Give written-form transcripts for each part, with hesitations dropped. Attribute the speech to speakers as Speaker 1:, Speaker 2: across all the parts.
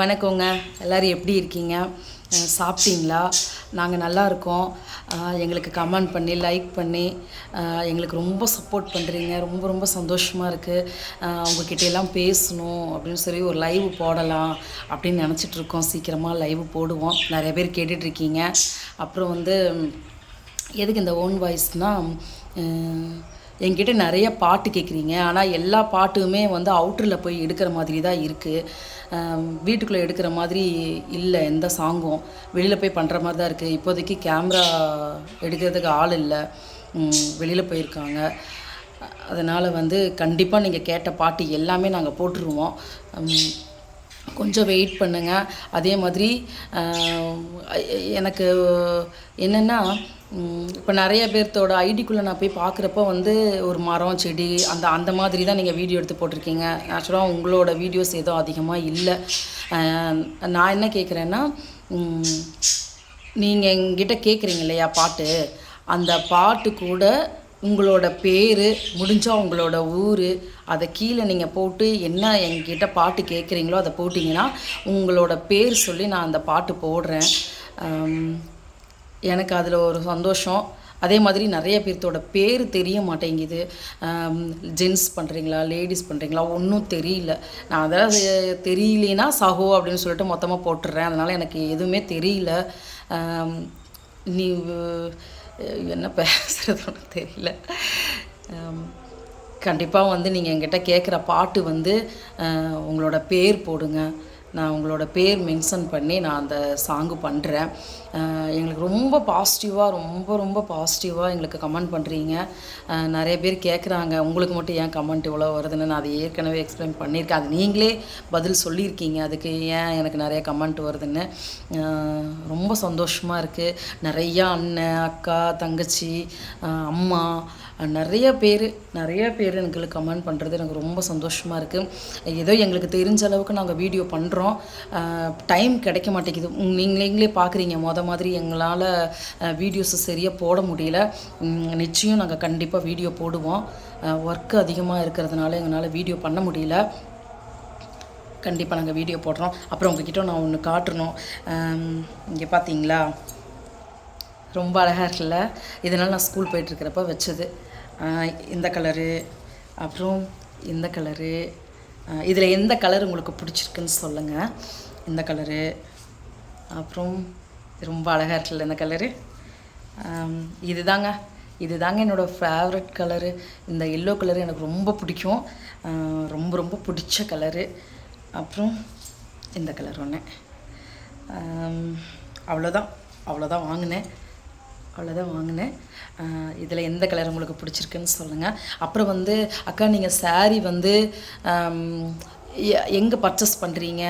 Speaker 1: வணக்கங்க. எல்லோரும் எப்படி இருக்கீங்க? சாப்பிட்டீங்களா? நாங்கள் நல்லா இருக்கோம். எங்களுக்கு கமெண்ட் பண்ணி லைக் பண்ணி எங்களுக்கு ரொம்ப சப்போர்ட் பண்ணுறீங்க. ரொம்ப ரொம்ப சந்தோஷமாக இருக்குது. உங்ககிட்ட எல்லாம் பேசணும் அப்படின்னு சொல்லி ஒரு லைவ் போடலாம் அப்படின்னு நினச்சிட்ருக்கோம். சீக்கிரமாக லைவ் போடுவோம். நிறைய பேர் கேட்டுட்ருக்கீங்க. அப்புறம் வந்து எதுக்கு இந்த ஓன் வாய்ஸ்னால், என்கிட்ட நிறைய பாட்டு கேட்குறீங்க. ஆனால் எல்லா பாட்டுமே வந்து அவுட்டரில் போய் எடுக்கிற மாதிரி தான் இருக்குது. வீட்டுக்குள்ளே எடுக்கிற மாதிரி இல்லை. எந்த சாங்கும் வெளியில் போய் பண்ணுற மாதிரி தான் இருக்குது. இப்போதைக்கு கேமரா எடுக்கிறதுக்கு ஆள் இல்லை, வெளியில் போயிருக்காங்க. அதனால் வந்து கண்டிப்பாக நீங்கள் கேட்ட பாட்டு எல்லாமே நாங்கள் போட்டுருவோம். கொஞ்சம் வெயிட் பண்ணுங்கள். அதே மாதிரி எனக்கு என்னென்னா, இப்போ நிறைய பேர்த்தோட ஐடிக்குள்ளே நான் போய் பார்க்குறப்போ வந்து ஒரு மரம் செடி அந்த மாதிரி தான் நீங்கள் வீடியோ எடுத்து போட்டிருக்கீங்க. ஆக்சுவலாக உங்களோட வீடியோஸ் எதுவும் அதிகமாக இல்லை. நான் என்ன கேட்குறேன்னா, நீங்கள் எங்கிட்ட கேட்குறீங்க இல்லையா பாட்டு, அந்த பாட்டு கூட உங்களோட பேர் முடிஞ்சால் உங்களோட ஊர் அதை கீழே நீங்கள் போட்டு என்ன எங்கிட்ட பாட்டு கேட்குறீங்களோ அதை போட்டிங்கன்னா உங்களோட பேர் சொல்லி நான் அந்த பாட்டு போடுறேன். எனக்கு அதில் ஒரு சந்தோஷம். அதே மாதிரி நிறைய பேர்த்தோட பேர் தெரிய மாட்டேங்குது. ஜென்ஸ் பண்ணுறீங்களா லேடிஸ் பண்ணுறீங்களா ஒன்றும் தெரியல. நான் அதாவது தெரியலேனா சகோ அப்படின்னு சொல்லிட்டு மொத்தமாக போட்டுடுறேன். அதனால் எனக்கு எதுவுமே தெரியல. நீ என்ன பேசுகிறதுன்னு தெரியல. கண்டிப்பாக வந்து நீங்கள் என்கிட்ட கேட்குற பாட்டு வந்து உங்களோட பேர் போடுங்க. நான் உங்களோட பேர் மென்ஷன் பண்ணி நான் அந்த சாங்கு பண்ணுறேன். எங்களுக்கு ரொம்ப பாசிட்டிவாக ரொம்ப பாசிட்டிவாக எங்களுக்கு கமெண்ட் பண்ணுறீங்க. நிறைய பேர் கேட்குறாங்க, உங்களுக்கு மட்டும் ஏன் கமெண்ட் இவ்வளோ வருதுன்னு. நான் அதை ஏற்கனவே எக்ஸ்பிளைன் பண்ணியிருக்கேன். அது நீங்களே பதில் சொல்லியிருக்கீங்க, அதுக்கு ஏன் எனக்கு நிறைய கமெண்ட் வருதுன்னு. ரொம்ப சந்தோஷமாக இருக்குது. நிறையா அண்ணன், அக்கா, தங்கச்சி, அம்மா, நிறைய பேர் எங்களுக்கு கமெண்ட் பண்ணுறது எனக்கு ரொம்ப சந்தோஷமாக இருக்குது. ஏதோ எங்களுக்கு தெரிஞ்ச அளவுக்கு நாங்கள் வீடியோ பண்ணுறோம். டைம் கிடைக்க மாட்டேங்குது. நீங்களே பார்க்குறீங்க, மாதிரி எங்களால் வீடியோஸை சரியாக போட முடியல. நிச்சயம் நாங்கள் கண்டிப்பாக வீடியோ போடுவோம். ஒர்க்கு அதிகமாக இருக்கிறதுனால எங்களால் வீடியோ பண்ண முடியல. கண்டிப்பாக நாங்கள் வீடியோ போடுறோம். அப்புறம் உங்ககிட்ட நான் ஒன்று காட்டணும். இங்கே பார்த்தீங்களா, ரொம்ப அழகாக இருக்குல்ல. இதனால் நான் ஸ்கூல் போயிட்டுருக்கிறப்ப வச்சது. இந்த கலரு, அப்புறம் இந்த கலரு. இதில் எந்த கலர் உங்களுக்கு பிடிச்சிருக்குன்னு சொல்லுங்கள். இந்த கலரு, அப்புறம் ரொம்ப அழகாக இருக்குல்ல இந்த கலரு. இதுதாங்க என்னோடய ஃபேவரட் கலரு. இந்த எல்லோ கலரு எனக்கு ரொம்ப பிடிக்கும். ரொம்ப பிடிச்ச கலரு. அப்புறம் இந்த கலர் ஒன்று. அவ்வளோதான் வாங்கினேன். இதில் எந்த கலர் உங்களுக்கு பிடிச்சிருக்குன்னு சொல்லுங்கள். அப்புறம் வந்து அக்கா, நீங்கள் சாரீ வந்து எங்கே பர்ச்சேஸ் பண்ணுறீங்க,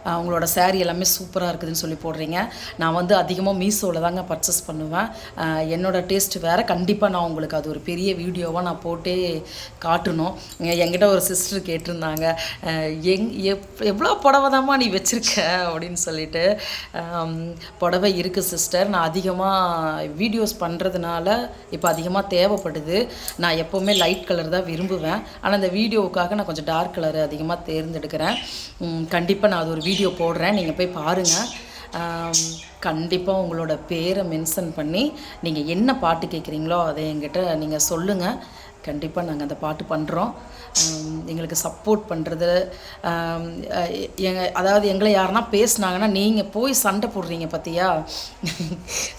Speaker 1: அவங்களோட சேரீ எல்லாமே சூப்பராக இருக்குதுன்னு சொல்லி போடுறீங்க. நான் வந்து அதிகமாக மீஷோவில் தாங்க பர்ச்சேஸ் பண்ணுவேன். என்னோடய டேஸ்ட்டு வேறு. கண்டிப்பாக நான் உங்களுக்கு அது ஒரு பெரிய வீடியோவாக நான் போட்டே காட்டணும். என்கிட்ட ஒரு சிஸ்டர் கேட்டிருந்தாங்க, எவ்வளோ புடவை தாம்மா நீ வச்சுருக்க அப்படின்னு சொல்லிட்டு. புடவை இருக்குது சிஸ்டர். நான் அதிகமாக வீடியோஸ் பண்ணுறதுனால இப்போ அதிகமாக தேவைப்படுது. நான் எப்போவுமே லைட் கலர் தான் விரும்புவேன். ஆனால் இந்த வீடியோவுக்காக நான் கொஞ்சம் டார்க் கலர் அதிகமாக தேர்ந்தெடுக்கிறேன். கண்டிப்பாக நான் அது ஒரு வீடியோ போடுறேன், நீங்கள் போய் பாருங்கள். கண்டிப்பாக உங்களோட பேரை மென்ஷன் பண்ணி நீங்கள் என்ன பாட்டு கேட்குறீங்களோ அதை என்கிட்ட நீங்கள் சொல்லுங்கள். கண்டிப்பாக நாங்கள் அந்த பாட்டு பண்ணுறோம். எங்களுக்கு சப்போர்ட் பண்ணுறது, அதாவது எங்களை யாருன்னா பேசுனாங்கன்னா நீங்கள் போய் சண்டை போடுறீங்க பார்த்தியா,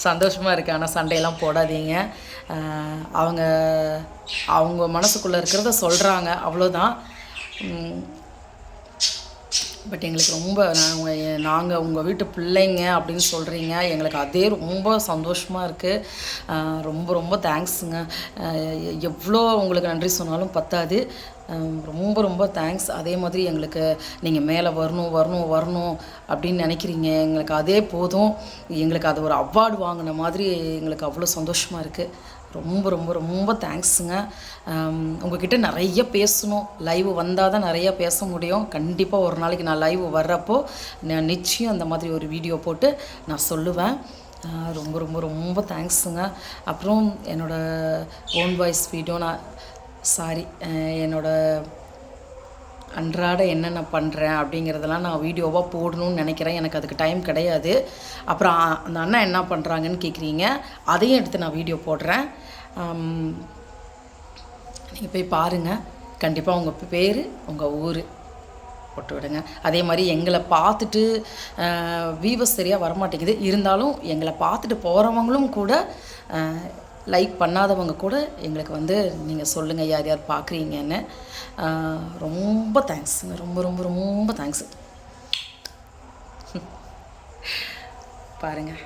Speaker 1: சந்தோஷமாக இருக்குது. ஆனால் சண்டையெல்லாம் போடாதீங்க. அவங்க மனசுக்குள்ளே இருக்கிறத சொல்கிறாங்க, அவ்வளோதான். பட் எங்களுக்கு ரொம்ப நாங்கள் உங்கள் வீட்டு பிள்ளைங்க அப்படின்னு சொல்கிறீங்க. எங்களுக்கு அதே ரொம்ப சந்தோஷமாக இருக்குது. ரொம்ப தேங்க்ஸுங்க. எவ்வளோ உங்களுக்கு நன்றி சொன்னாலும் பத்தாது. ரொம்ப தேங்க்ஸ். அதே மாதிரி எங்களுக்கு நீங்கள் மேலே வரணும் அப்படின்னு நினைக்கிறீங்க. எங்களுக்கு அதே போதும். எங்களுக்கு அது ஒரு அவார்டு வாங்கின மாதிரி எங்களுக்கு அவ்வளோ சந்தோஷமாக இருக்குது. ரொம்ப தேங்க்ஸுங்க. உங்கள்கிட்ட நிறைய பேசணும். லைவ் வந்தால் தான் நிறையா பேச முடியும். கண்டிப்பாக ஒரு நாளைக்கு நான் லைவ் வர்றப்போ நான் நிச்சயம் அந்த மாதிரி ஒரு வீடியோ போட்டு நான் சொல்லுவேன். ரொம்ப தேங்க்ஸுங்க. அப்புறம் என்னோடய ஓன் வாய்ஸ் வீடியோ என்னோடய அன்றாட என்னென்ன பண்ணுறேன் அப்படிங்கிறதெல்லாம் நான் வீடியோவாக போடணும்னு நினைக்கிறேன். எனக்கு அதுக்கு டைம் கிடையாது. அப்புறம் அந்த அண்ணா என்ன பண்ணுறாங்கன்னு கேட்குறீங்க, அதையும் எடுத்து நான் வீடியோ போடுறேன். நீங்கள் போய் பாருங்கள். கண்டிப்பாக உங்கள் பேர், உங்கள் ஊர் போட்டு விடுங்க. அதே மாதிரி எங்களை பார்த்துட்டு வியூவர்ஸ் சரியாக வரமாட்டேங்குது. இருந்தாலும் எங்களை பார்த்துட்டு போகிறவங்களும் கூட லைக் பண்ணாதவங்க கூட எங்களுக்கு வந்து நீங்கள் சொல்லுங்கள் யார் யார் பார்க்குறீங்கன்னு. ரொம்ப தேங்க்ஸுங்க. ரொம்ப ரொம்ப ரொம்ப தேங்க்ஸு. பாருங்கள்.